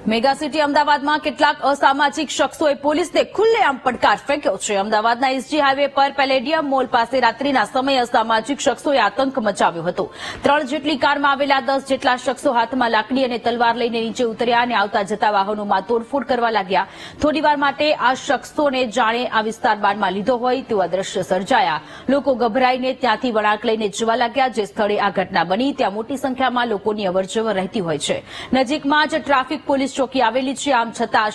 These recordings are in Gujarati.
મેગા સિટી અમદાવાદમાં કેટલાક અસામાજિક શખ્સોએ પોલીસને ખુલ્લેઆમ પડકાર ફેંક્યો છે। અમદાવાદના એસજી હાઈવે પર પેલેડિયમ મોલ પાસે રાત્રિના સમયે અસામાજિક શખ્સોએ આતંક મચાવ્યો હતો। 3 જેટલી કારમાં આવેલા 10 જેટલા શખ્સો હાથમાં લાકડી અને તલવાર લઈને નીચે ઉતર્યા અને આવતા જતા વાહનોમાં તોડફોડ કરવા લાગ્યા। થોડીવાર માટે આ શખ્સોને જાણે આ વિસ્તાર બાનમાં લીધો હોય તેવા દ્રશ્ય સર્જાયા। લોકો ગભરાઈને ત્યાંથી વળાંક લઈને જવા લાગ્યા। જે સ્થળે આ ઘટના બની ત્યાં મોટી સંખ્યામાં લોકોની અવરજવર રહેતી હોય છે। નજીકમાં જ ટ્રાફિક પોલીસ ચોકી આવેલી છે। આમ છતાં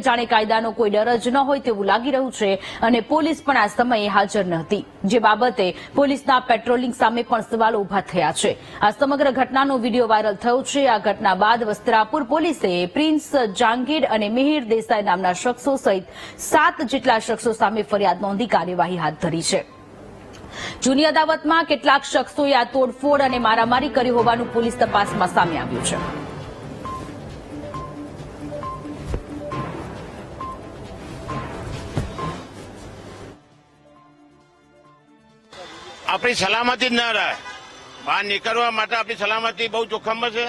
જાણે કાયદાનો કોઈ ડર જ ન હોય તેવું લાગી રહ્યું છે અને પોલીસ પણ આ સમયે હાજર ન હતી, જે બાબતે પોલીસના પેટ્રોલિંગ સામે પણ સવાલો ઉભા થયા છે। આ સમગ્ર ઘટનાનો વિડીયો વાયરલ થયો છે। આ ઘટના બાદ વસ્ત્રાપુર પોલીસે પ્રિન્સ જાંગીર અને મિહિર દેસાઈ નામના શખ્સો સહિત 7 જેટલા શખ્સો સામે ફરિયાદ નોંધી કાર્યવાહી હાથ ધરી છે। જૂની અદાવતમાં કેટલાક શખ્સોએ આ તોડફોડ અને મારામારી કરી હોવાનું પોલીસ તપાસમાં સામે આવ્યું છે। આપણી સલામતી ન રહે, બહાર નીકળવા માટે આપણી સલામતી બહુ જોખમમાં છે।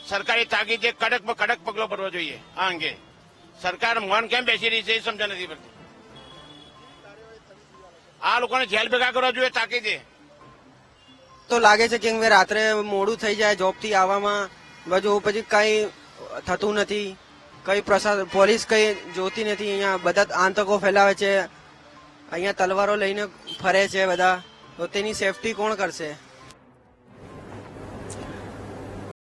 સરકારી તાકીદે કડકમાં કડક પગલો ભરવો જોઈએ। આ અંગે સરકાર મૌન કેમ બેસી રહી છે એ સમજ નથી પડતી। આ લોકોને જેલ ભેગા કરવા જોઈએ તાકીદે। તો લાગે છે કે રાત્રે મોડું થઈ જાય જોબ થી આવવામાં, બધું પછી કઈ થતું નથી, કઈ પ્રશાસન પોલીસ કઈ જોતી નથી। અહીંયા બધા આતંકો ફેલાવે છે, અહીંયા તલવારો લઈને ફરે છે બધા, તો તેની સેફટી કોણ કરશે?